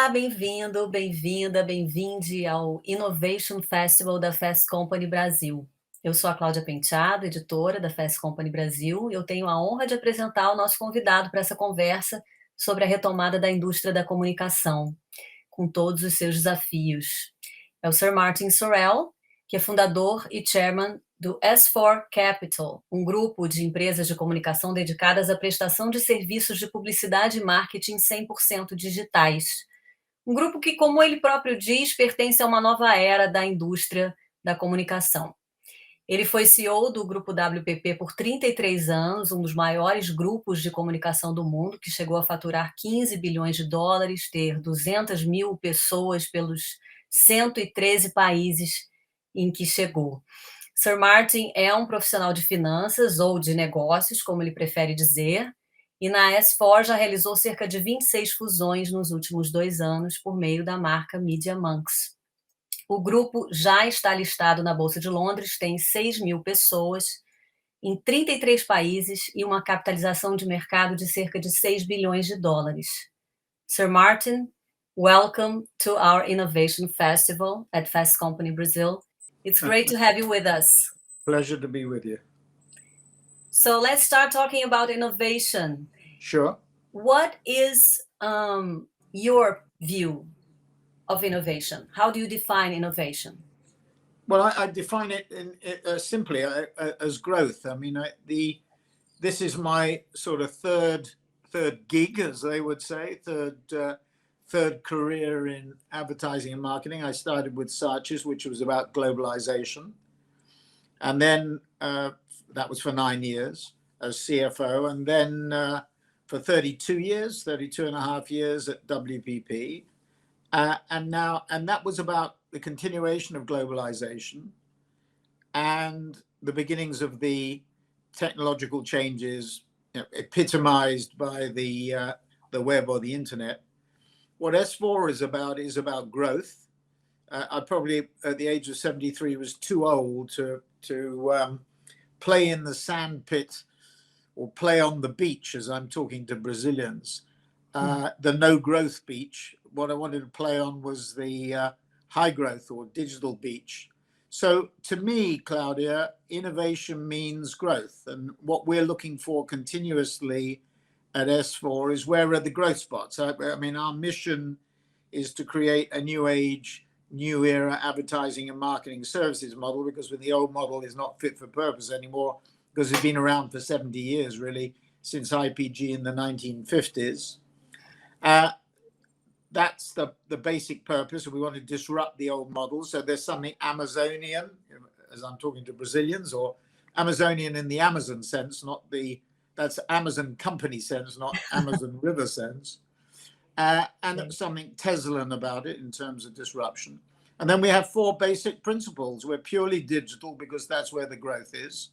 Olá, bem-vindo, bem-vinda, bem-vinde ao Innovation Festival da Fast Company Brasil. Eu sou a Claudia Penteado, editora da Fast Company Brasil, e eu tenho a honra de apresentar o nosso convidado para essa conversa sobre a retomada da indústria da comunicação, com todos os seus desafios. É o Sir Martin Sorrel, que é fundador e chairman do S4 Capital, um grupo de empresas de comunicação dedicadas à prestação de serviços de publicidade e marketing 100% digitais. Um grupo que, como ele próprio diz, pertence a uma nova era da indústria da comunicação. Ele foi CEO do grupo WPP por 33 anos, um dos maiores grupos de comunicação do mundo, que chegou a faturar 15 bilhões de dólares, ter 200 mil pessoas pelos 113 países em que chegou. Sir Martin é um profissional de finanças ou de negócios, como ele prefere dizer, e na S4 já realizou cerca de 26 fusões nos últimos 2 anos por meio da marca Mídia. O grupo já está listado na Bolsa de Londres, tem 6 mil pessoas em 33 países e uma capitalização de mercado de cerca de 6 bilhões de dólares. Sir Martin, welcome to our Innovation Festival at Fast Company Brazil. It's great to have you with us. Pleasure to be with you. So let's start talking about innovation. Sure. What is your view of innovation? How do you define innovation? Well, I define it simply as growth. I mean, this is my sort of third gig, as they would say, third career in advertising and marketing. I started with Saatchi's, which was about globalization. And then that was for 9 years as CFO. And then for 32 and a half years at WPP. And that was about the continuation of globalization and the beginnings of the technological changes, epitomized by the web or the internet. What S4 is about growth. I probably, at the age of 73, was too old to play in the sand pit or play on the beach, as I'm talking to Brazilians, the no growth beach. What I wanted to play on was the high growth or digital beach. So to me, Claudia, innovation means growth. And what we're looking for continuously at S4 is where are the growth spots? I mean, our mission is to create a new age, new era advertising and marketing services model, because the old model is not fit for purpose anymore, because it's been around for 70 years, really, since IPG in the 1950s. That's the basic purpose. We want to disrupt the old model. So there's something Amazonian, as I'm talking to Brazilians, or Amazonian in the Amazon sense, that's Amazon company sense, not Amazon river sense. And something Teslan about it in terms of disruption. And then we have 4 basic principles. We're purely digital because that's where the growth is.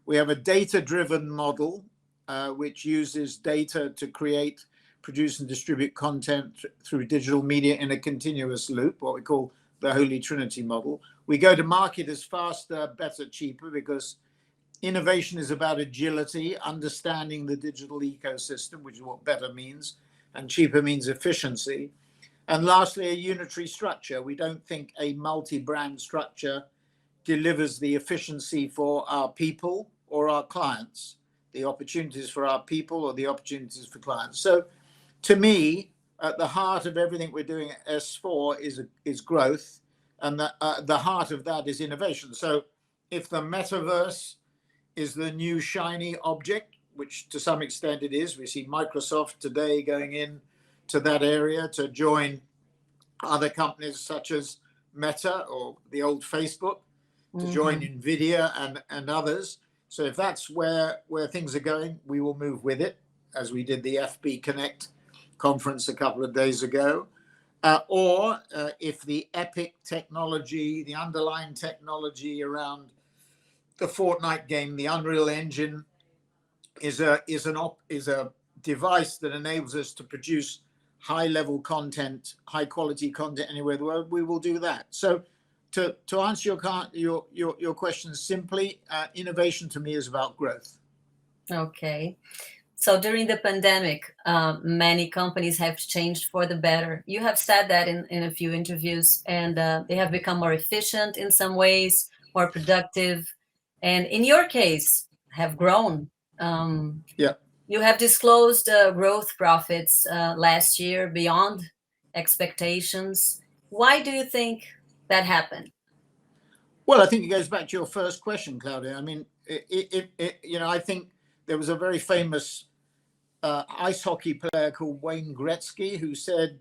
We have a data-driven model, which uses data to create, produce and distribute content through digital media in a continuous loop, what we call the Holy Trinity model. We go to market as faster, better, cheaper, because innovation is about agility, understanding the digital ecosystem, which is what better means, and cheaper means efficiency. And lastly, a unitary structure. We don't think a multi-brand structure delivers the efficiency for our people or our clients, the opportunities for our people or the opportunities for clients. So to me, at the heart of everything we're doing at S4 is growth, and the heart of that is innovation. So if the metaverse is the new shiny object, which to some extent it is, we see Microsoft today going in to that area to join other companies such as Meta or the old Facebook, to join NVIDIA and others. So if that's where things are going, we will move with it, as we did the FB Connect conference a couple of days ago. Or if the epic technology, the underlying technology around the Fortnite game, the Unreal Engine, is a device that enables us to produce high-level content, high-quality content anywhere in the world, we will do that. So to answer your question simply, innovation to me is about growth. Okay. So during the pandemic, many companies have changed for the better. You have said that in a few interviews, and they have become more efficient in some ways, more productive, and in your case, have grown. Yeah. You have disclosed growth profits last year beyond expectations. Why do you think that happened? Well, I think it goes back to your first question, Claudia. I mean, I think there was a very famous ice hockey player called Wayne Gretzky who said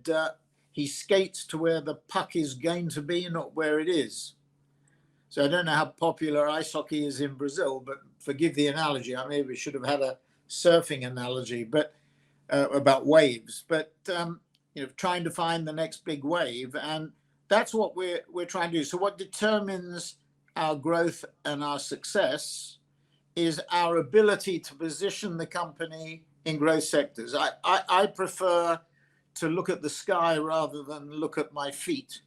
he skates to where the puck is going to be, not where it is. So I don't know how popular ice hockey is in Brazil, but forgive the analogy. I maybe should have had a surfing analogy, but about waves. But trying to find the next big wave, and that's what we're trying to do. So what determines our growth and our success is our ability to position the company in growth sectors. I prefer to look at the sky rather than look at my feet.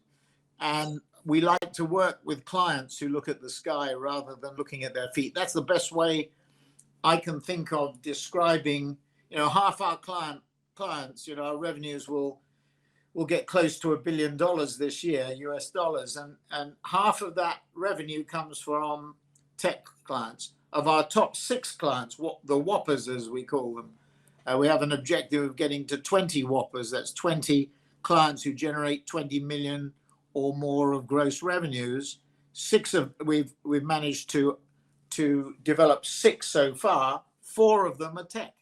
And we like to work with clients who look at the sky rather than looking at their feet. That's the best way I can think of describing, half our clients, our revenues will get close to $1 billion this year, US dollars. And half of that revenue comes from tech clients. Of our top 6 clients, the whoppers as we call them, we have an objective of getting to 20 whoppers. That's 20 clients who generate 20 million or more of gross revenues. We've managed to develop 6 so far. 4 of them are tech.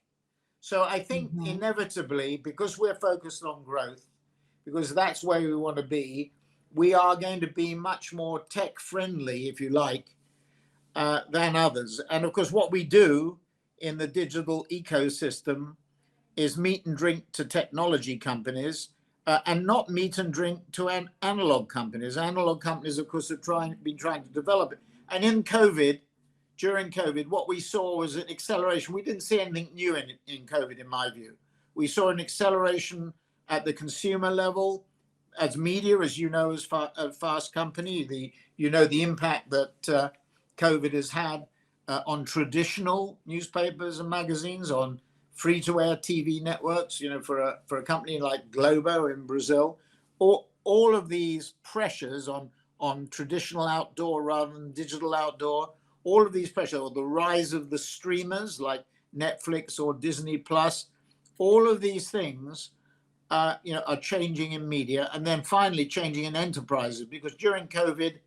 So I think inevitably, because we're focused on growth, because that's where we want to be, we are going to be much more tech friendly, if you like, than others. And of course, what we do in the digital ecosystem is meat and drink to technology companies, and not meat and drink to analog companies. Analog companies, of course, have been trying to develop it. And during COVID, what we saw was an acceleration. We didn't see anything new in COVID, in my view. We saw an acceleration at the consumer level, as media, as you know, as a fast company, the impact that COVID has had on traditional newspapers and magazines, on free-to-air TV networks, for a company like Globo in Brazil. All of these pressures on traditional outdoor rather than digital outdoor, all of these pressures, or the rise of the streamers like Netflix or Disney Plus, all of these things are changing in media, and then finally changing in enterprises, because during COVID,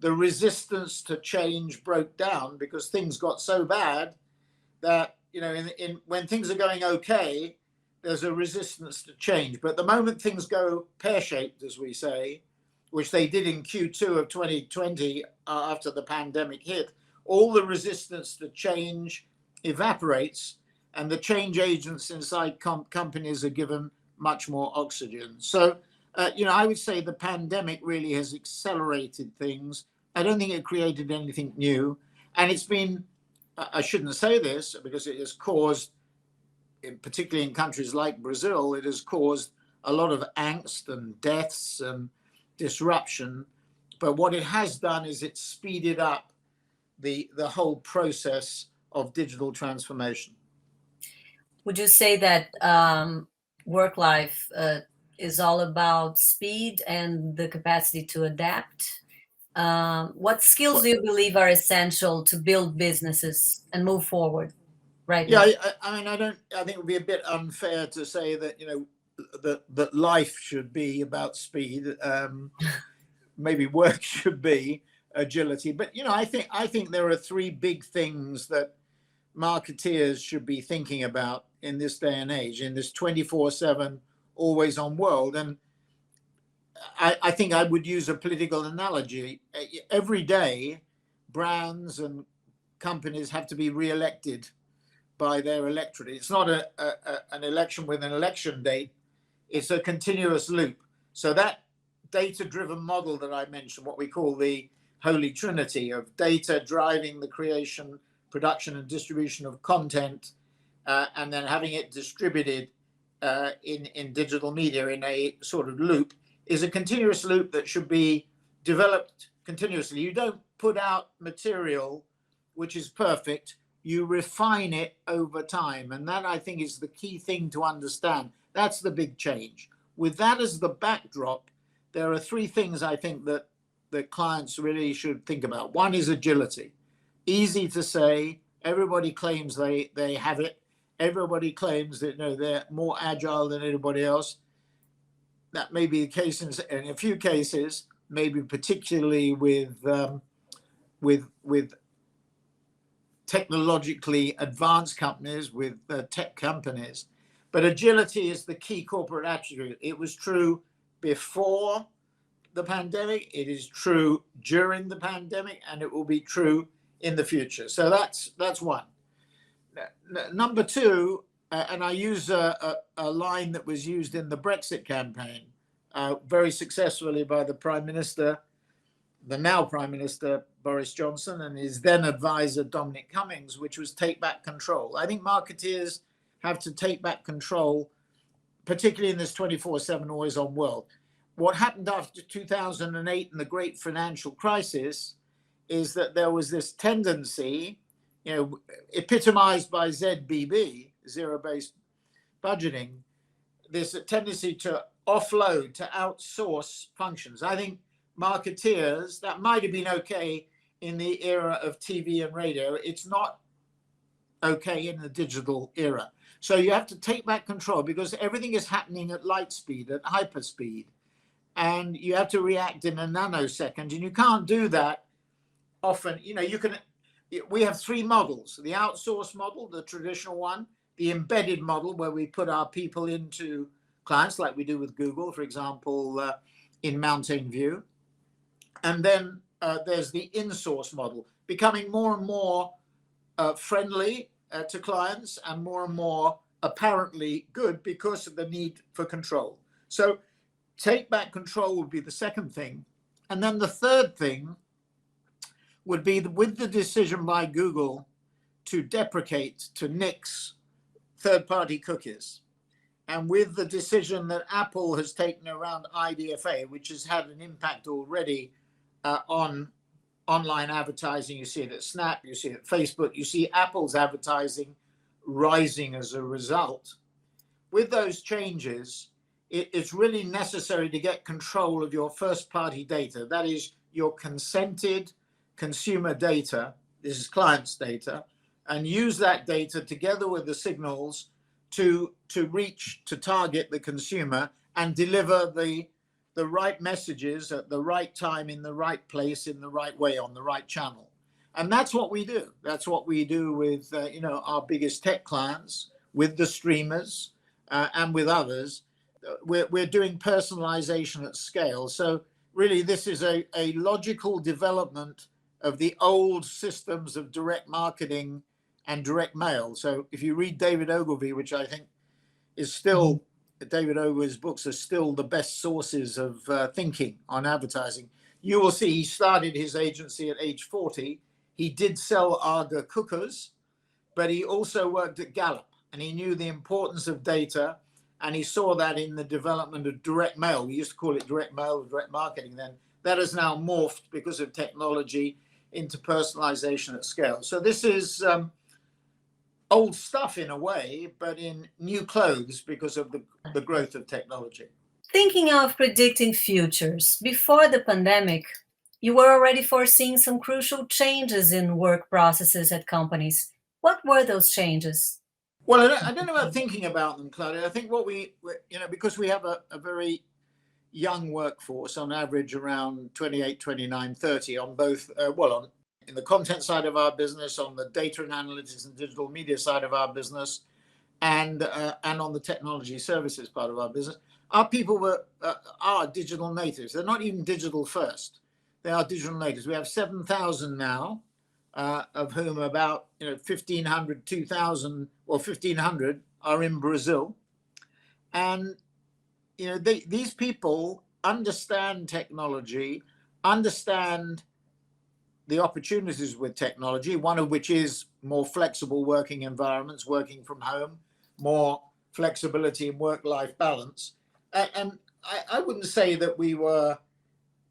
the resistance to change broke down because things got so bad that, when things are going okay, there's a resistance to change. But the moment things go pear-shaped, as we say, which they did in Q2 of 2020 after the pandemic hit, all the resistance to change evaporates, and the change agents inside companies are given much more oxygen. So, I would say the pandemic really has accelerated things. I don't think it created anything new. And it's been, I shouldn't say this because it has caused, particularly in countries like Brazil, it has caused a lot of angst and deaths and disruption. But what it has done is it's speeded up the whole process of digital transformation. Would you say that work life is all about speed and the capacity to adapt? What skills do you believe are essential to build businesses and move forward right now? I think it would be a bit unfair to say that, that life should be about speed. Maybe work should be agility. But, I think there are 3 big things that marketeers should be thinking about in this day and age, in this 24/7 always on world. And I think I would use a political analogy. Every day, brands and companies have to be re-elected by their electorate. It's not an election with an election date. It's a continuous loop. So that data-driven model that I mentioned, what we call the Holy Trinity of data driving the creation, production, and distribution of content, and then having it distributed in digital media in a sort of loop, is a continuous loop that should be developed continuously. You don't put out material which is perfect. you refine it over time. And that, I think, is the key thing to understand. That's the big change. With that as the backdrop, there are three things I think that clients really should think about. One is agility. Easy to say. Everybody claims they have it. Everybody claims that they're more agile than anybody else. That may be the case in a few cases, maybe particularly with technologically advanced companies, with tech companies. But agility is the key corporate attribute. It was true before the pandemic, it is true during the pandemic, and it will be true in the future. So that's one. Number two, and I use a line that was used in the Brexit campaign very successfully by the Prime Minister, the now Prime Minister Boris Johnson, and his then advisor Dominic Cummings, which was take back control. I think marketeers have to take back control, particularly in this 24/7 always on world. What happened after 2008 and the great financial crisis is that there was this tendency, epitomized by ZBB, zero-based budgeting, this tendency to offload, to outsource functions. I think marketeers, that might have been okay in the era of TV and radio. It's not okay in the digital era. So you have to take back control, because everything is happening at light speed, at hyperspeed. And you have to react in a nanosecond, and you can't do that often. We have three models: the outsource model, the traditional one; the embedded model, where we put our people into clients, like we do with Google, for example, in Mountain View. And then there's the in-source model, becoming more and more friendly to clients and more apparently good because of the need for control. So take back control would be the second thing. And then the third thing would be with the decision by Google to deprecate, to nix third-party cookies, and with the decision that Apple has taken around IDFA, which has had an impact already on online advertising. You see it at Snap, you see it at Facebook, you see Apple's advertising rising as a result. With those changes, it's really necessary to get control of your first-party data. That is your consented consumer data. This is clients' data, and use that data together with the signals to target the consumer and deliver the right messages at the right time, in the right place, in the right way, on the right channel. And that's what we do. That's what we do with our biggest tech clients, with the streamers, and with others. We're doing personalization at scale. So really, this is a logical development of the old systems of direct marketing and direct mail. So if you read David Ogilvy, which I think is still, David Ogilvy's books are still the best sources of thinking on advertising, you will see he started his agency at age 40. He did sell Arga cookers, but he also worked at Gallup, and he knew the importance of data, and he saw that in the development of direct mail. We used to call it direct mail or direct marketing then. That has now morphed because of technology into personalization at scale. So this is old stuff in a way, but in new clothes because of the growth of technology. Thinking of predicting futures, before the pandemic, you were already foreseeing some crucial changes in work processes at companies. What were those changes? Well, I don't know about thinking about them, Claudia. I think what because we have a very young workforce, on average around 28, 29, 30 on both, in the content side of our business, on the data and analytics and digital media side of our business, and on the technology services part of our business. Our people are digital natives. They're not even digital first. They are digital natives. We have 7,000 now, of whom about 1,500, 2,000, or 1,500 are in Brazil. And these people understand technology, understand the opportunities with technology, one of which is more flexible working environments, working from home, more flexibility in work-life balance. And I wouldn't say that we were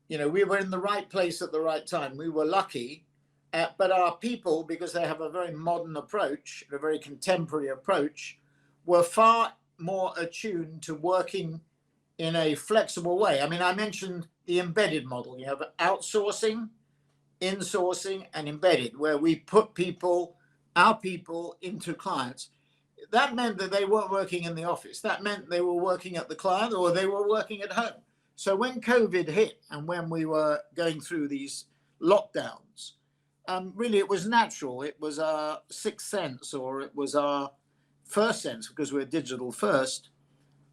in the right place at the right time. We were lucky. but our people, because they have a very modern approach, a very contemporary approach, were far more attuned to working in a flexible way. I mean, I mentioned the embedded model. You have outsourcing, insourcing, and embedded, where we put people, our people, into clients. That meant that they weren't working in the office. That meant they were working at the client or they were working at home. So when COVID hit and when we were going through these lockdowns, really it was natural. It was our sixth sense, or it was our first sense, because we're digital first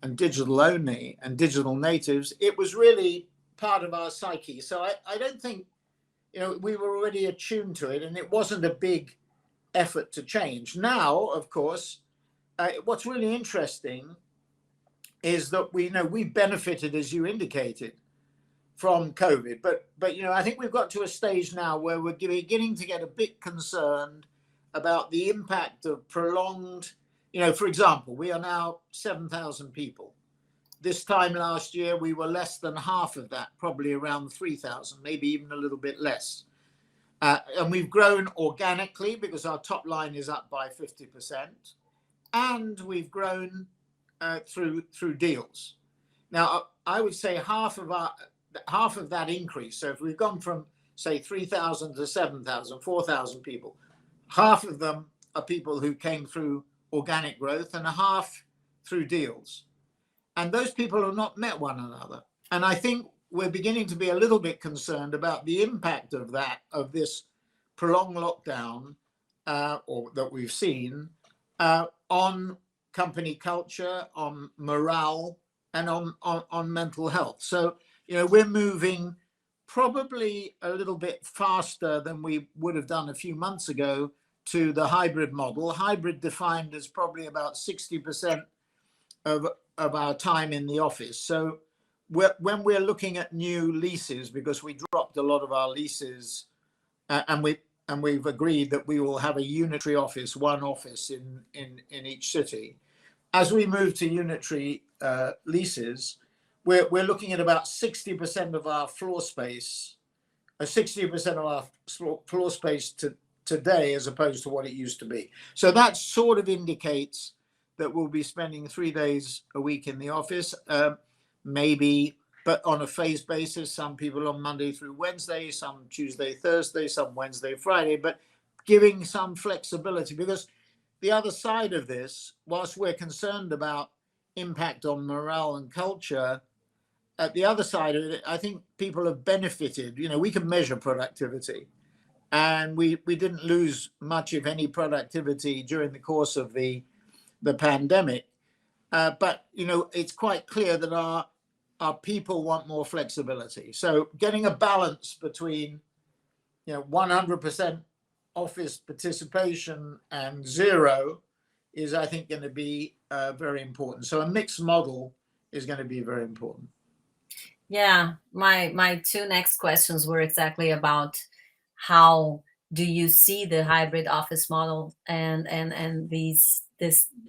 and digital only and digital natives. It was really part of our psyche. So I don't think, we were already attuned to it, and it wasn't a big effort to change. Now, of course, what's really interesting is that we benefited, as you indicated, from COVID. But I think we've got to a stage now where we're beginning to get a bit concerned about the impact of prolonged, for example, we are now 7,000 people. This time last year, we were less than half of that, probably around 3,000, maybe even a little bit less. And we've grown organically because our top line is up by 50%. And we've grown through deals. Now, I would say half of that increase. So if we've gone from, say, 3,000 to 7,000, 4,000 people, half of them are people who came through organic growth and a half through deals. And those people have not met one another. And I think we're beginning to be a little bit concerned about the impact of this prolonged lockdown or that we've seen on company culture, on morale, and on mental health. So, we're moving probably a little bit faster than we would have done a few months ago to the hybrid model. Hybrid defined as probably about 60% of our time in the office. So when we're looking at new leases, because we dropped a lot of our leases, and we've agreed that we will have a unitary office, one office in each city. As we move to unitary leases, we're looking at about 60% of our floor space, 60% of our floor space today as opposed to what it used to be. So that sort of indicates that we'll be spending 3 days a week in the office, maybe, but on a phased basis. Some people on Monday through Wednesday, some Tuesday, Thursday, some Wednesday, Friday, but giving some flexibility, because the other side of this, whilst we're concerned about impact on morale and culture, at the other side of it, I think people have benefited. We can measure productivity, and we didn't lose much, if any, productivity during the course of the pandemic. But, it's quite clear that our people want more flexibility. So getting a balance between, 100% office participation and zero is, I think, going to be very important. So a mixed model is going to be very important. Yeah, my two next questions were exactly about how do you see the hybrid office model and this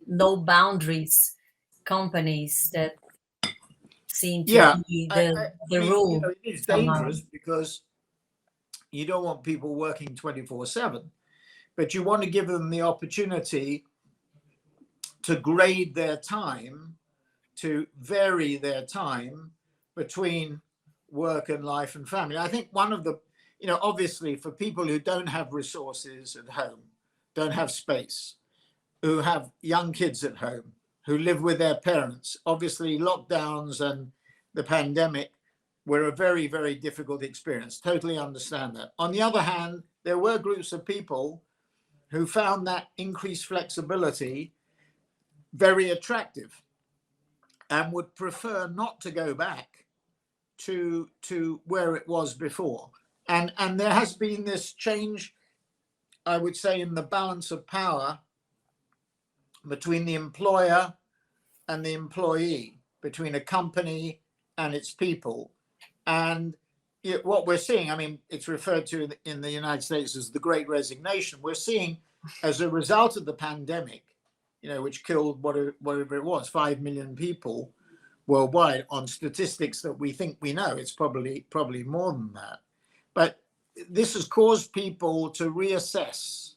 no boundaries companies that seem to be the rule. It is dangerous because you don't want people working 24/7, but you want to give them the opportunity to grade their time, to vary their time between work and life and family. I think one of the, obviously for people who don't have resources at home, don't have space, who have young kids at home, who live with their parents, obviously lockdowns and the pandemic were a very, very difficult experience. Totally understand that. On the other hand, there were groups of people who found that increased flexibility very attractive and would prefer not to go back to where it was before. And there has been this change, I would say, in the balance of power between the employer and the employee, between a company and its people. And what we're seeing, I mean, it's referred to in the United States as the Great Resignation. We're seeing, as a result of the pandemic, which killed whatever it was, 5 million people worldwide, on statistics that we think we know, it's probably more than that. But this has caused people to reassess.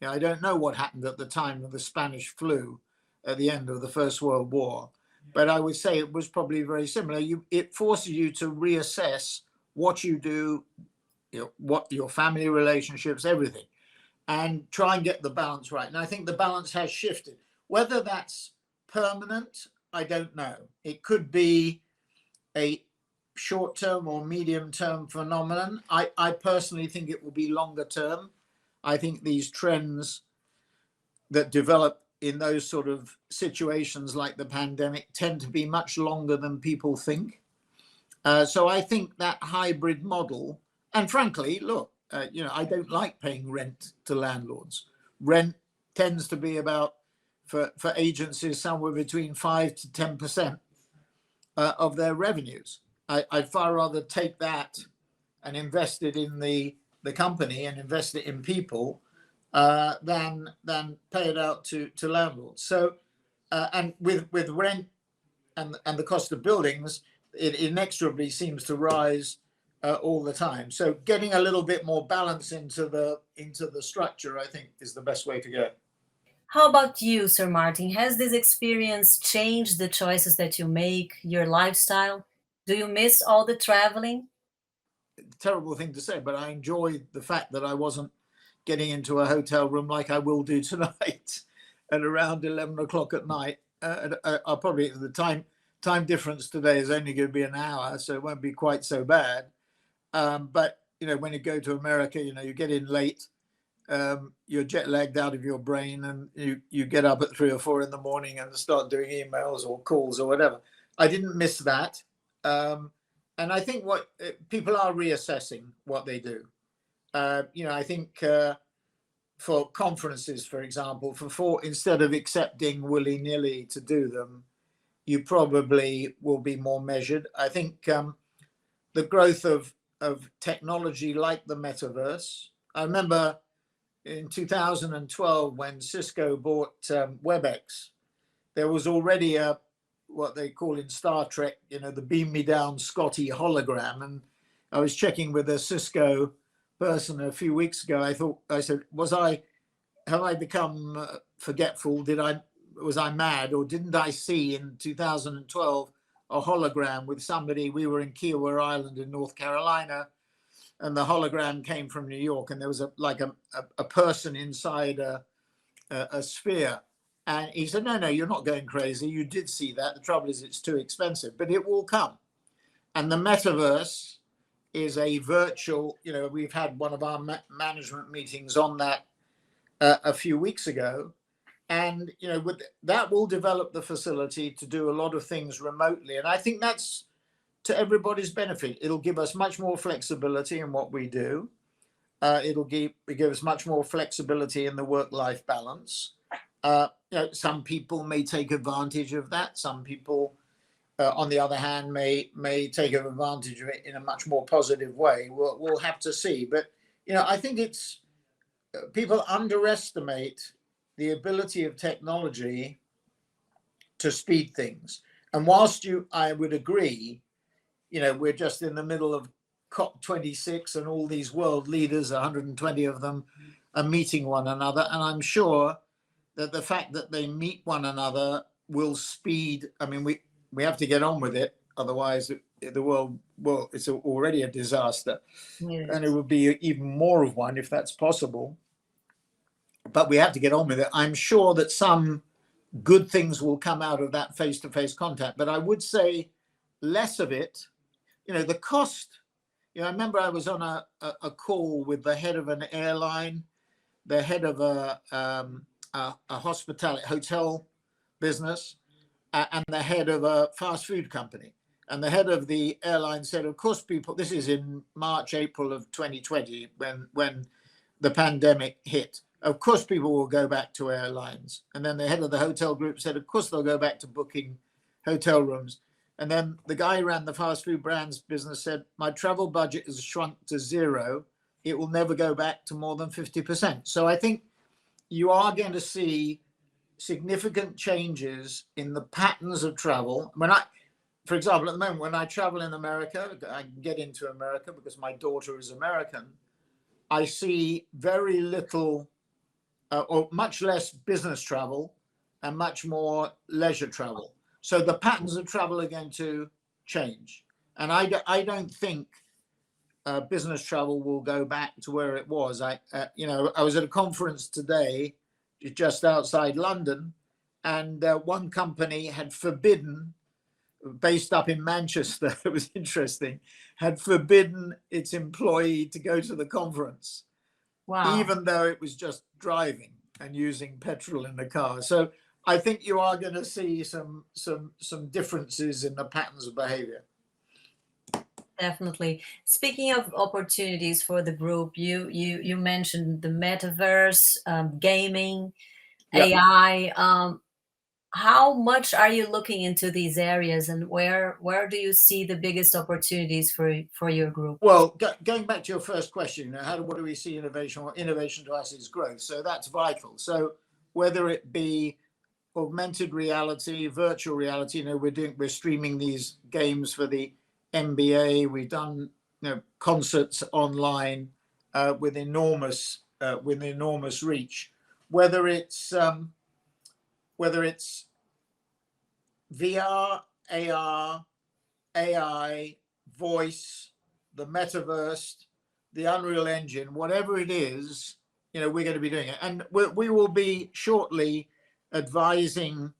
I don't know what happened at the time of the Spanish flu at the end of the First World War, but I would say it was probably very similar. It forces you to reassess what you do, what your family relationships, everything, and try and get the balance right. And I think the balance has shifted. Whether that's permanent, I don't know. It could be a short-term or medium-term phenomenon. I personally think it will be longer term. I think these trends that develop in those sort of situations like the pandemic tend to be much longer than people think. So I think that hybrid model, and frankly, look, I don't like paying rent to landlords. Rent tends to be about, for agencies, somewhere between 5 to 10% of their revenues. I'd far rather take that and invest it in the company and invest it in people than pay it out to landlords. So, and with rent and the cost of buildings, it inexorably seems to rise all the time. So getting a little bit more balance into the structure, I think, is the best way to go. How about you, Sir Martin? Has this experience changed the choices that you make, your lifestyle? Do you miss all the traveling? Terrible thing to say, but I enjoyed the fact that I wasn't getting into a hotel room like I will do tonight at around 11 o'clock at night. I'll probably, the time difference today is only going to be an hour, so it won't be quite so bad. But when you go to America, you get in late, you're jet lagged out of your brain, and you get up at 3 or 4 in the morning and start doing emails or calls or whatever. I didn't miss that. And I think what people are reassessing what they do. I think for conferences, for example, instead of accepting willy-nilly to do them, you probably will be more measured. I think the growth of technology like the metaverse. I remember in 2012 when Cisco bought WebEx, there was already what they call in Star Trek, the beam me down Scotty hologram. And I was checking with a Cisco person a few weeks ago. I said, have I become forgetful? Was I mad, or didn't I see in 2012 a hologram with somebody? We were in Kiowa Island in North Carolina, and the hologram came from New York, and there was a person inside a sphere. And he said, no, you're not going crazy. You did see that. The trouble is it's too expensive, but it will come. And the metaverse is a virtual, we've had one of our management meetings on that a few weeks ago. And, that will develop the facility to do a lot of things remotely. And I think that's to everybody's benefit. It'll give us much more flexibility in what we do. It'll give us much more flexibility in the work-life balance. Some people may take advantage of that. Some people, on the other hand, may take advantage of it in a much more positive way. We'll have to see. But I think people underestimate the ability of technology to speed things. And whilst I would agree, we're just in the middle of COP26 and all these world leaders, 120 of them, are meeting one another. And I'm sure that the fact that they meet one another will speed. I mean, we have to get on with it. Otherwise, the world, it's already a disaster. Yes. And it would be even more of one if that's possible. But we have to get on with it. I'm sure that some good things will come out of that face-to-face contact. But I would say less of it. The cost. I remember I was on a call with the head of an airline, the head of a hotel business, and the head of a fast food company. And the head of the airline said, of course, people, this is in March, April of 2020, when the pandemic hit. Of course, people will go back to airlines. And then the head of the hotel group said, of course, they'll go back to booking hotel rooms. And then the guy who ran the fast food brands business said, my travel budget has shrunk to zero. It will never go back to more than 50%. So I think you are going to see significant changes in the patterns of travel. For example, at the moment, when I travel in America, I get into America because my daughter is American. I see very little or much less business travel and much more leisure travel. So the patterns of travel are going to change. And I don't think business travel will go back to where it was. I was at a conference today just outside London, and one company had forbidden, based up in Manchester, it was interesting, had forbidden its employee to go to the conference. Wow. Even though it was just driving and using petrol in the car. So I think you are going to see some differences in the patterns of behavior. Definitely. Speaking of opportunities for the group, you mentioned the metaverse, gaming, yep. AI. How much are you looking into these areas, and where do you see the biggest opportunities for your group? Well, going back to your first question, what do we see innovation? Well, innovation to us is growth, so that's vital. So whether it be augmented reality, virtual reality, we're streaming these games for the NBA. We've done concerts online with enormous reach. Whether it's VR, AR, AI, voice, the metaverse, the Unreal Engine, whatever it is, we're going to be doing it. And we will be shortly advising.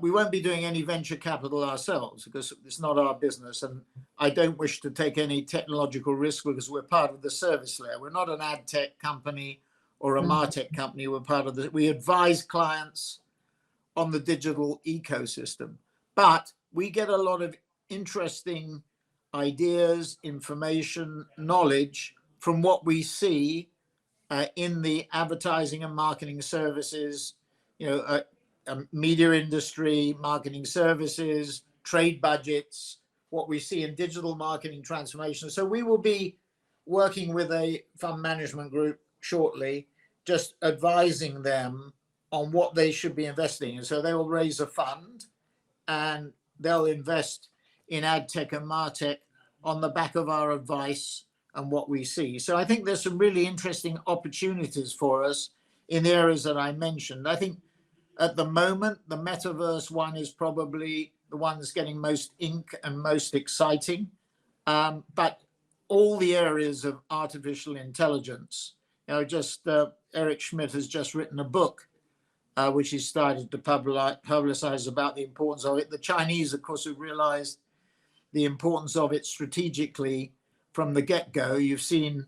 We won't be doing any venture capital ourselves because it's not our business. And I don't wish to take any technological risk because we're part of the service layer. We're not an ad tech company or a martech company. We're part of we advise clients on the digital ecosystem. But we get a lot of interesting ideas, information, knowledge from what we see in the advertising and marketing services, media industry, marketing services, trade budgets, what we see in digital marketing transformation. So we will be working with a fund management group shortly, just advising them on what they should be investing in. So they will raise a fund and they'll invest in ad tech and martech on the back of our advice and what we see. So I think there's some really interesting opportunities for us in the areas that I mentioned. I think at the moment, the metaverse one is probably the one that's getting most ink and most exciting. But all the areas of artificial intelligence, Eric Schmidt has just written a book which he started to publicize about the importance of it. The Chinese, of course, have realized the importance of it strategically from the get-go. You've seen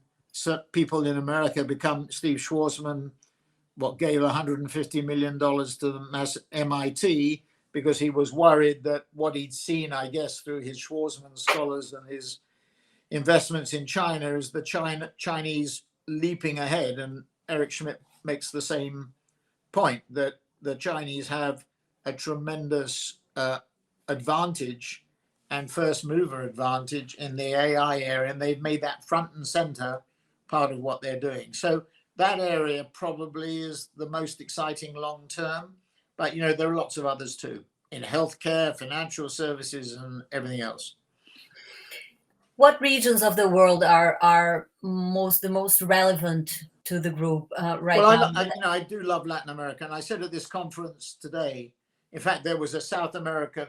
people in America become Steve Schwarzman, gave $150 million to the MIT because he was worried that what he'd seen, I guess, through his Schwarzman scholars and his investments in China is the Chinese leaping ahead. And Eric Schmidt makes the same point, that the Chinese have a tremendous advantage and first mover advantage in the AI area, and they've made that front and center part of what they're doing. So that area probably is the most exciting long term, but there are lots of others too, in healthcare, financial services, and everything else. What regions of the world are the most relevant to the group right now? I do love Latin America, and I said at this conference today, in fact, there was a South American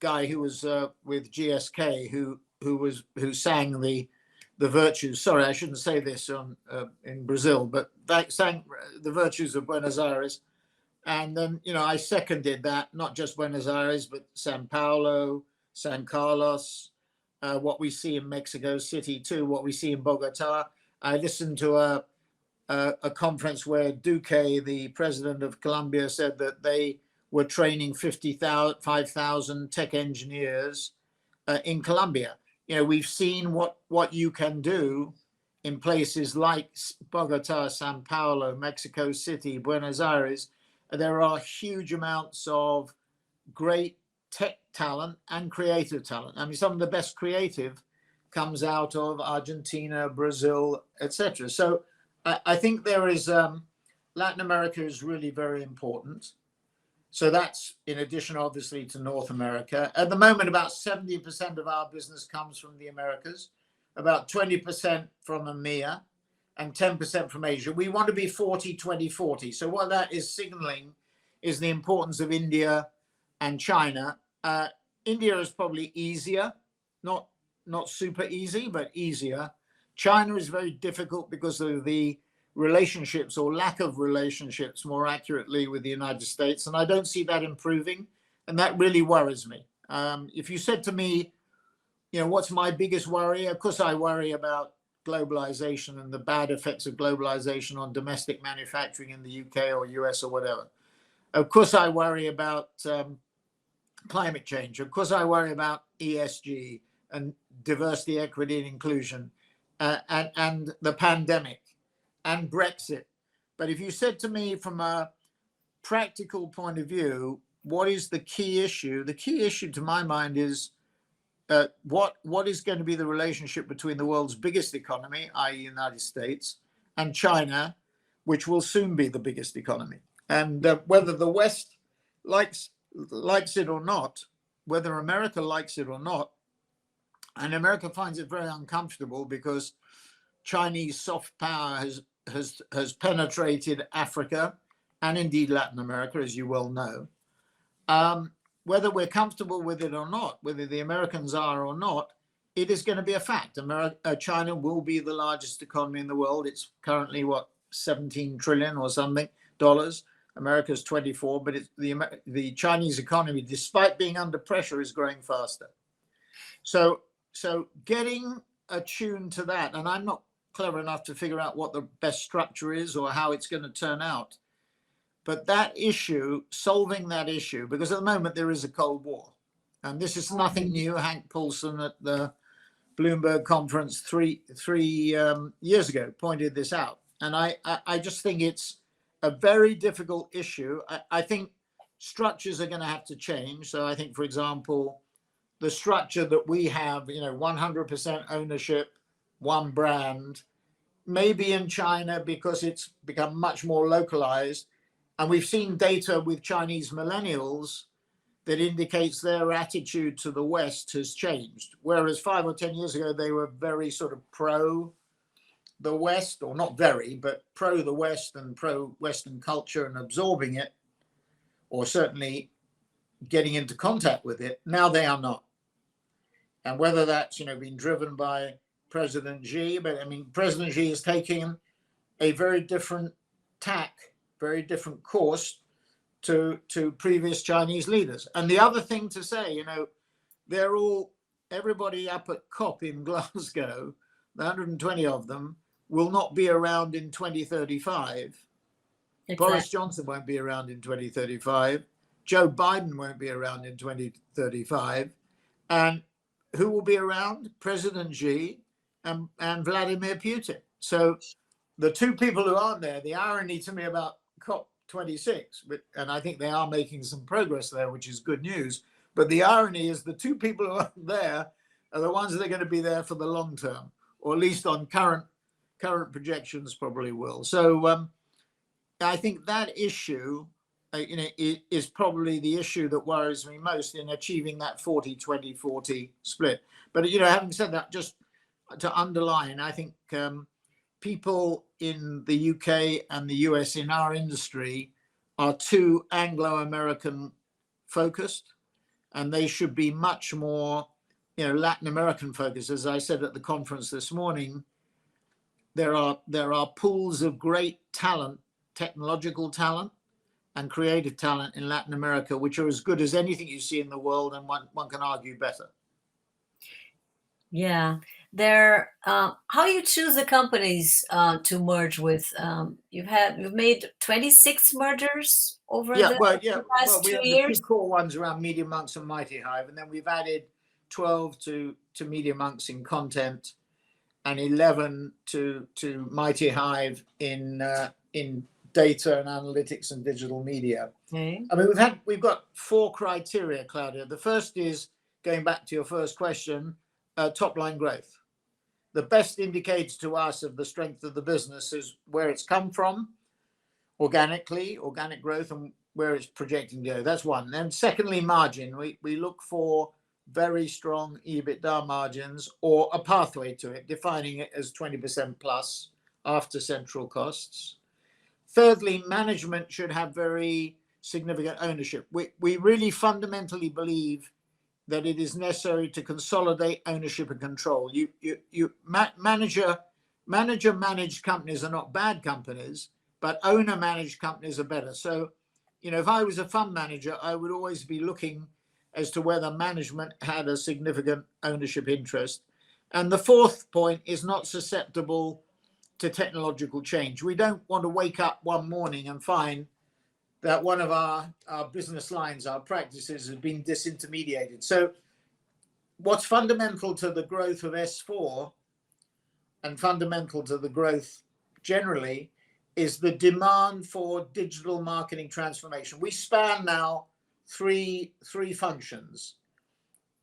guy who was with GSK who sang the virtues. Sorry, I shouldn't say this in Brazil, but that sang the virtues of Buenos Aires. And then, I seconded that, not just Buenos Aires, but Sao Paulo, San Carlos, what we see in Mexico City too, what we see in Bogota. I listened to a conference where Duque, the president of Colombia, said that they were training 5,000 tech engineers in Colombia. We've seen what you can do in places like Bogota, Sao Paulo, Mexico City, Buenos Aires. There are huge amounts of great tech talent and creative talent. I mean, some of the best creative comes out of Argentina, Brazil, etc. So I think there is Latin America is really very important. So that's in addition, obviously, to North America. At the moment, about 70% of our business comes from the Americas, about 20% from EMEA, and 10% from Asia. We want to be 40-20-40. So what that is signaling is the importance of India and China. India is probably easier, not super easy, but easier. China is very difficult because of the relationships or lack of relationships, more accurately, with the United States. And I don't see that improving. And that really worries me. If you said to me, what's my biggest worry? Of course, I worry about globalization and the bad effects of globalization on domestic manufacturing in the UK or US or whatever. Of course, I worry about climate change. Of course, I worry about ESG and diversity, equity, and inclusion, and the pandemic and Brexit. But if you said to me from a practical point of view, what is the key issue? The key issue to my mind is what is going to be the relationship between the world's biggest economy, i.e. United States, and China, which will soon be the biggest economy. And whether the West likes it or not, whether America likes it or not, and America finds it very uncomfortable because Chinese soft power has penetrated Africa and indeed Latin America, as you well know. Whether we're comfortable with it or not, whether the Americans are or not, it is going to be a fact. China will be the largest economy in the world. It's currently, 17 trillion or something dollars. America's 24, but the Chinese economy, despite being under pressure, is growing faster. So getting attuned to that, and I'm not clever enough to figure out what the best structure is or how it's going to turn out. But that issue, solving that issue, because at the moment there is a Cold War, and this is nothing new. Hank Paulson at the Bloomberg conference three years ago pointed this out, and I just think it's a very difficult issue. I think structures are going to have to change. So I think, for example, the structure that we have, 100% ownership, one brand, maybe in China because it's become much more localized. And we've seen data with Chinese millennials that indicates their attitude to the West has changed. Whereas 5 or 10 years ago, they were very sort of pro the West, or not very, but pro the West and pro Western culture and absorbing it, or certainly getting into contact with it. Now they are not. And whether that's, been driven by President Xi, but I mean, President Xi is taking a very different tack, very different course to previous Chinese leaders. And the other thing to say, everybody up at COP in Glasgow, the 120 of them, will not be around in 2035. Exactly. Boris Johnson won't be around in 2035. Joe Biden won't be around in 2035. And who will be around? President Xi and Vladimir Putin. So the two people who aren't there, the irony to me about COP26, and I think they are making some progress there, which is good news. But the irony is the two people who aren't there are the ones that are going to be there for the long term, or at least on current projections probably will. So I think that issue, is probably the issue that worries me most in achieving that 40-20-40 split. But, having said that, just to underline, I think people in the UK and the US in our industry are too Anglo-American focused, and they should be much more, Latin American focused. As I said at the conference this morning, there are pools of great talent, technological talent and creative talent in Latin America, which are as good as anything you see in the world, and one can argue better. Yeah, how you choose the companies to merge with? You've made 26 mergers over the past 2 years. We have the two core ones around Media Monks and Mighty Hive, and then we've added 12 to Media Monks in content, and 11 to Mighty Hive in data and analytics and digital media. Okay. I mean, we've got 4 criteria, Claudia. The first is, going back to your first question, top line growth. The best indicator to us of the strength of the business is where it's come from, organic growth, and where it's projecting to go. That's one. And secondly, margin. We look for very strong EBITDA margins or a pathway to it, defining it as 20% plus after central costs. Thirdly, management should have very significant ownership. We really fundamentally believe that it is necessary to consolidate ownership and control. Manager managed companies are not bad companies, but owner managed companies are better. So, if I was a fund manager, I would always be looking as to whether management had a significant ownership interest. And the fourth point is not susceptible to technological change. We don't want to wake up one morning and find that one of our business lines, our practices, has been disintermediated. So what's fundamental to the growth of S4 and fundamental to the growth generally is the demand for digital marketing transformation. We span now three functions: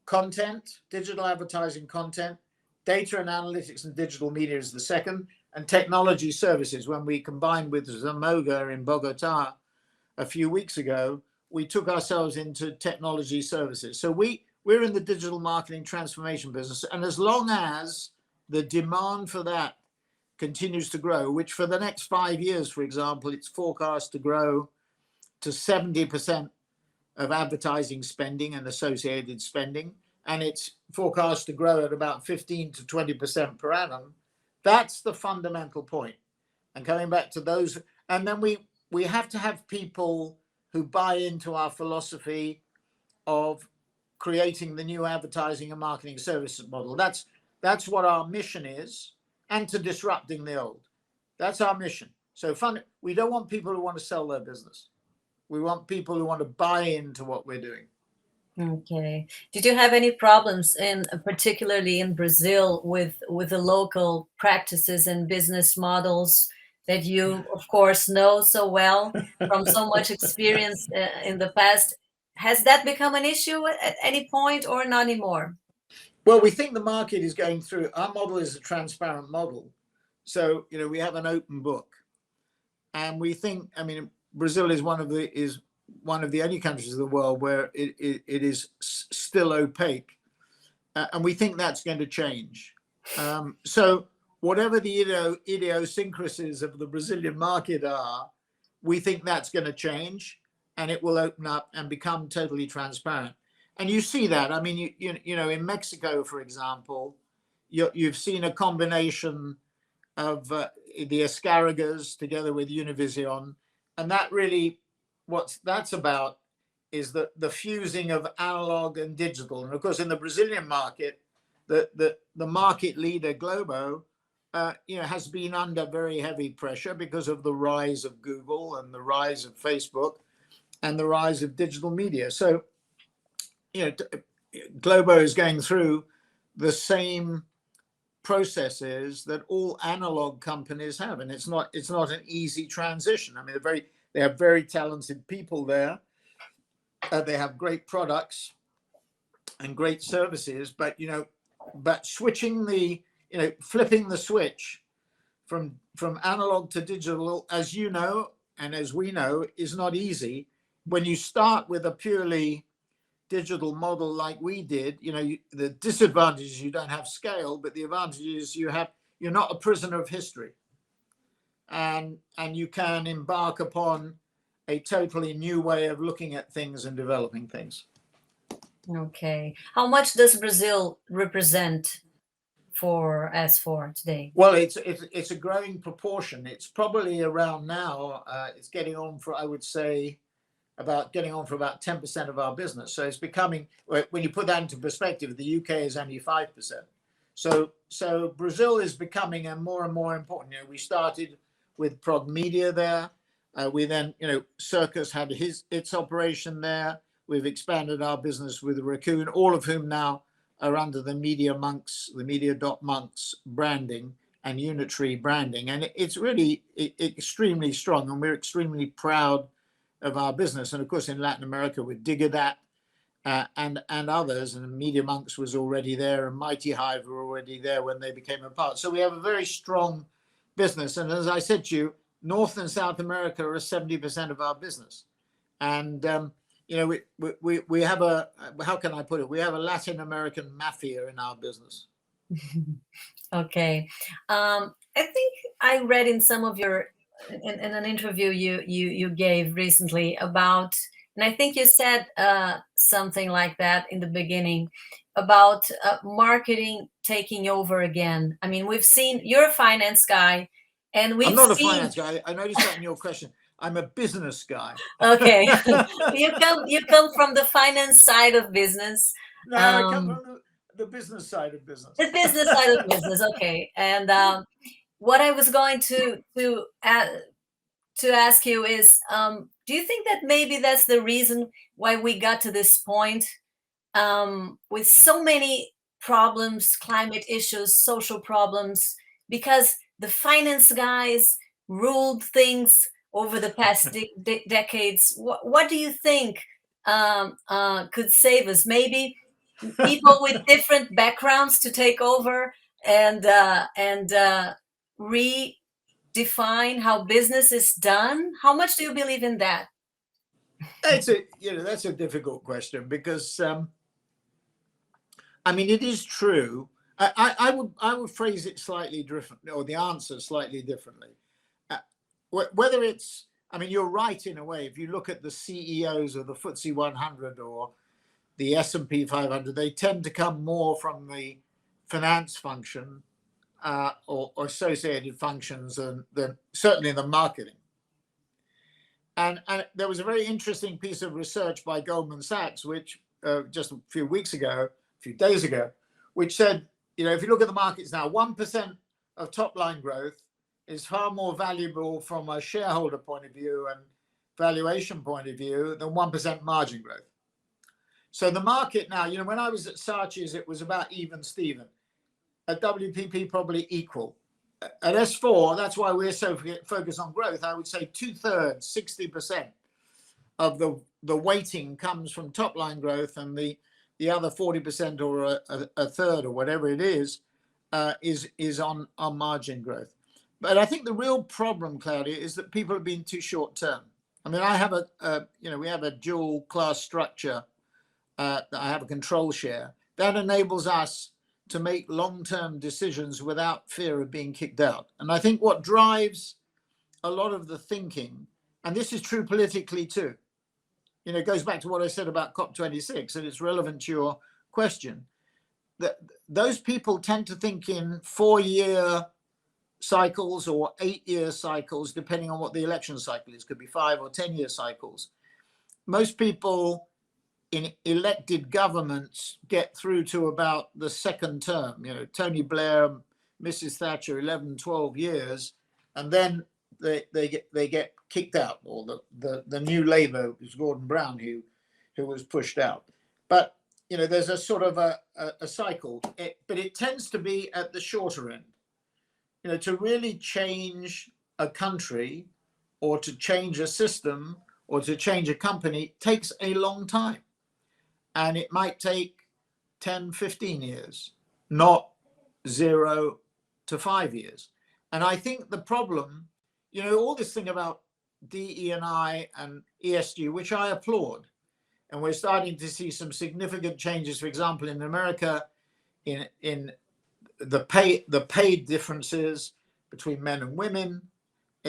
content, digital advertising content, data and analytics and digital media is the second, and technology services. When we combined with Zamoga in Bogota a few weeks ago, we took ourselves into technology services. So we're in the digital marketing transformation business. And as long as the demand for that continues to grow, which for the next 5 years, for example, it's forecast to grow to 70% of advertising spending and associated spending, and it's forecast to grow at about 15 to 20% per annum. That's the fundamental point. And coming back to those, and then we have to have people who buy into our philosophy of creating the new advertising and marketing services model. That's what our mission is, and to disrupting the old. That's our mission. So we don't want people who want to sell their business. We want people who want to buy into what we're doing. Okay. Did you have any problems particularly in Brazil, with the local practices and business models that you, of course, know so well from so much experience in the past? Has that become an issue at any point, or not anymore? Well, we think the market is going through. Our model is a transparent model, so we have an open book, and we think. Brazil is one of the only countries in the world where it is still opaque, and we think that's going to change. So whatever the idiosyncrasies of the Brazilian market are, we think that's going to change, and it will open up and become totally transparent. And you see that. In Mexico, for example, you've seen a combination of the Asparagus together with Univision, and that really, what that's about is the fusing of analog and digital. And of course, in the Brazilian market, the market leader Globo, has been under very heavy pressure because of the rise of Google and the rise of Facebook and the rise of digital media. So, Globo is going through the same processes that all analog companies have, and it's not an easy transition. They have very talented people there. They have great products and great services, but switching flipping the switch from analog to digital, as you know and as we know, is not easy. When you start with a purely digital model like we did, the disadvantage is you don't have scale, but the advantage is you're not a prisoner of history, and you can embark upon a totally new way of looking at things and developing things. Okay. How much does Brazil represent for S4 today? Well, it's a growing proportion. It's probably around now, it's getting on for, I would say, about 10% of our business. So it's becoming, when you put that into perspective, the UK is only 5%. So Brazil is becoming more and more important. We started with Prog Media there. We then, Circus had its operation there. We've expanded our business with Raccoon, all of whom now are under the Media.Monks branding and Unitary branding. And it's really extremely strong, and we're extremely proud of our business. And of course, in Latin America with Digadat and others, and Media Monks was already there, and Mighty Hive were already there when they became a part. So we have a very strong business. And as I said to you, North and South America are 70% of our business. And, we have how can I put it? We have a Latin American mafia in our business. Okay. I think I read in some of your in an interview you gave recently about, and I think you said something like that in the beginning about marketing taking over again. I mean, we've seen, you're a finance guy, and we've I'm not a seen. finance guy. I noticed that in your question. I'm a business guy. Okay, you come from the finance side of business. No, I come from the business side of business. The business side of business. Okay, and what I was going to ask you is, do you think that maybe that's the reason why we got to this point, with so many problems, climate issues, social problems, because the finance guys ruled things over the past decades? What do you think could save us? Maybe people with different backgrounds to take over and redefine how business is done. How much do you believe in that? That's a difficult question, because I mean, it is true. I would phrase it slightly different, or the answer slightly differently. Whether it's, I mean, you're right in a way. If you look at the CEOs of the FTSE 100 or the S&P 500, they tend to come more from the finance function or associated functions than certainly the marketing. And there was a very interesting piece of research by Goldman Sachs, which just a few days ago, which said, if you look at the markets now, 1% of top line growth is far more valuable from a shareholder point of view and valuation point of view than 1% margin growth. So the market now, when I was at Saatchi's, it was about even Steven. At WPP, probably equal. At S4, that's why we're so focused on growth. I would say 2/3, 60% of the weighting comes from top line growth, and the other 40% or a third or whatever it is on margin growth. But I think the real problem, Claudia, is that people have been too short term. I mean, we have a dual class structure. I have a control share that enables us to make long-term decisions without fear of being kicked out. And I think what drives a lot of the thinking, and this is true politically too, it goes back to what I said about COP26, and it's relevant to your question, that those people tend to think in 4-year cycles or 8-year cycles, depending on what the election cycle is. Could be 5 or 10-year cycles. Most people in elected governments get through to about the second term. Tony Blair, Mrs. Thatcher, 11, 12 years, and then they get kicked out, or the new Labour was Gordon Brown who was pushed out. But there's a sort of a cycle, but it tends to be at the shorter end. To really change a country or to change a system or to change a company takes a long time. And it might take 10, 15 years, not 0 to 5 years. And I think the problem, all this thing about DE&I and ESG, which I applaud, and we're starting to see some significant changes, for example, in America, in the pay differences between men and women.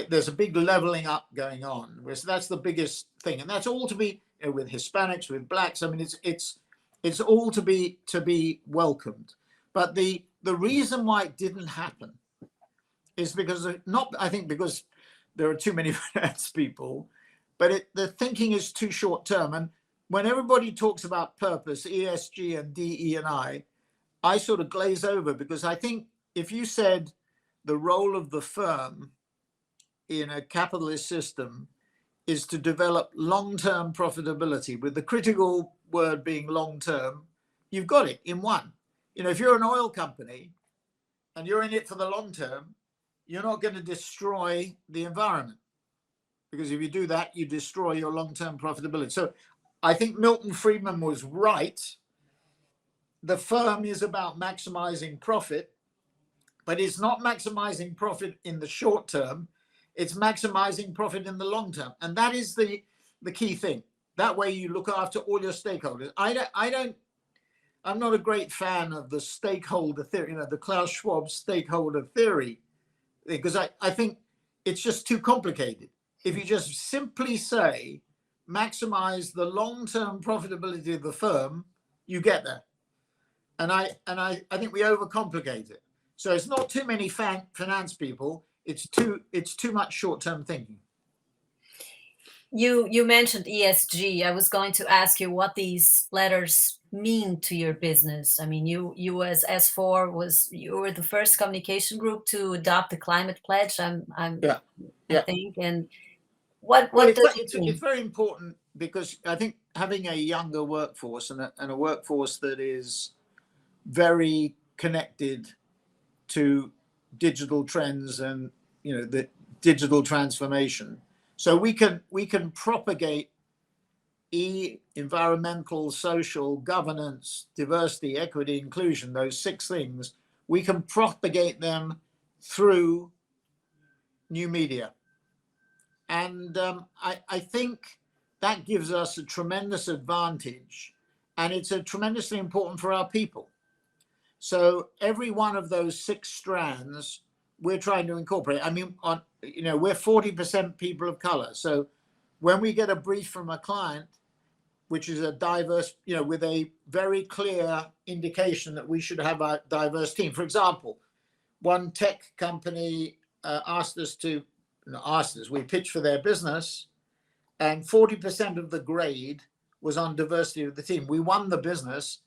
There's a big leveling up going on. So that's the biggest thing, and that's all to be with Hispanics, with blacks. I mean, it's all to be welcomed. But the reason why it didn't happen is because because there are too many finance people, but the thinking is too short term. And when everybody talks about purpose, ESG and DE&I sort of glaze over, because I think if you said the role of the firm in a capitalist system is to develop long-term profitability, with the critical word being long-term, you've got it in one. If you're an oil company and you're in it for the long term, you're not going to destroy the environment, because if you do that, you destroy your long-term profitability. So I think Milton Friedman was right. The firm is about maximizing profit, but it's not maximizing profit in the short term. It's maximizing profit in the long term. And that is the key thing. That way you look after all your stakeholders. I'm not a great fan of the stakeholder theory, the Klaus Schwab stakeholder theory because I think it's just too complicated. If you just simply say maximize the long-term profitability of the firm, you get there. And I think we overcomplicate it. So it's not too many finance people. It's too much short-term thinking. You mentioned ESG. I was going to ask you what these letters mean to your business. I mean, you as S4 you were the first communication group to adopt the climate pledge. I think. And what does it mean? It's very important because I think having a younger workforce and a workforce that is very connected to digital trends and the digital transformation. So we can propagate environmental, social, governance, diversity, equity, inclusion, those 6 things. We can propagate them through new media. And I think that gives us a tremendous advantage, and it's tremendously important for our people. So every one of those 6 strands we're trying to incorporate. I mean, we're 40% people of color. So when we get a brief from a client, which is a diverse, with a very clear indication that we should have a diverse team. For example, one tech company we pitched for their business, and 40% of the grade was on diversity of the team. We won the business,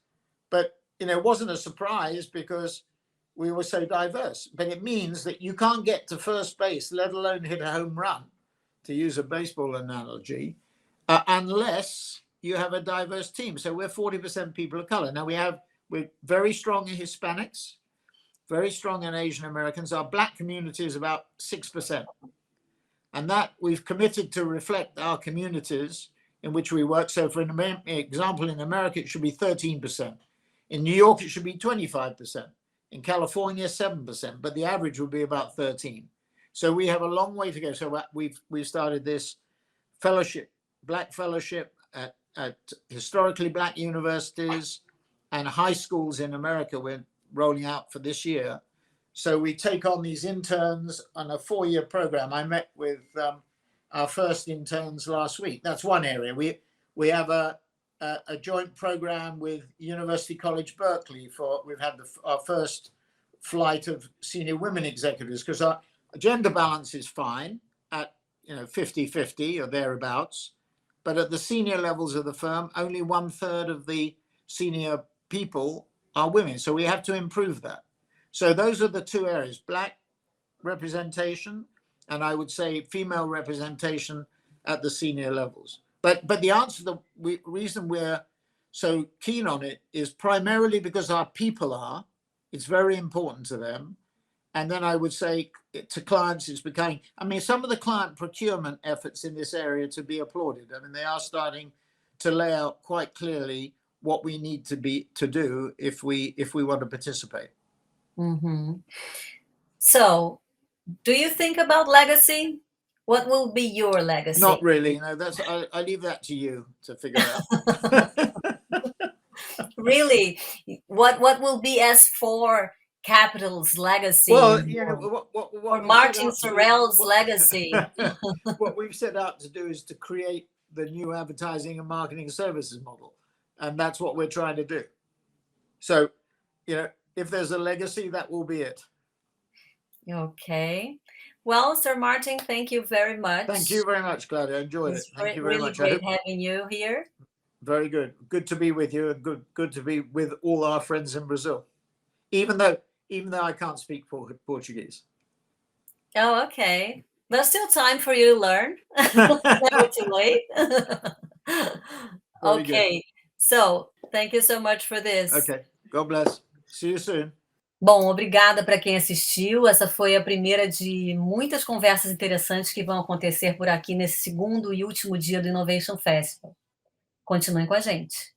but it wasn't a surprise because we were so diverse. But it means that you can't get to first base, let alone hit a home run, to use a baseball analogy, unless you have a diverse team. So we're 40% people of color. Now we're very strong in Hispanics, very strong in Asian Americans. Our Black community is about 6%. And that we've committed to reflect our communities in which we work. So for an example, in America, it should be 13%. In New York, it should be 25%. In California, 7%, but the average would be about 13%. So we have a long way to go. So we've started this fellowship, Black fellowship at historically Black universities and high schools in America. We're rolling out for this year. So we take on these interns on a 4-year program. I met with our first interns last week. That's one area. We have a joint program with University College Berkeley we've had our first flight of senior women executives, because our gender balance is fine at 50-50 or thereabouts, but at the senior levels of the firm, only 1/3 of the senior people are women. So we have to improve that. So those are the 2 areas: Black representation, and I would say female representation at the senior levels. But the answer, the reason we're so keen on it is primarily because our people are. It's very important to them. And then I would say to clients, it's becoming, some of the client procurement efforts in this area to be applauded. They are starting to lay out quite clearly what we need to do if we want to participate. Mm-hmm. So, do you think about legacy? What will be your legacy? Not really. I leave that to you to figure out. Really? What will be S4 Capital's legacy? Well, or Martin Sorrell's legacy? What we've set out to do is to create the new advertising and marketing services model. And that's what we're trying to do. So, if there's a legacy, that will be it. Okay. Well, Sir Martin, thank you very much. Thank you very much, Claudia. I enjoyed it. Thank you very much. Really great having you here. Very good. Good to be with you, and good to be with all our friends in Brazil. Even though I can't speak Portuguese. Oh, okay. There's still time for you to learn. Never too late. Okay. So, thank you so much for this. Okay. God bless. See you soon. Bom, obrigada para quem assistiu. Essa foi a primeira de muitas conversas interessantes que vão acontecer por aqui nesse 2º e último dia do Innovation Festival. Continuem com a gente.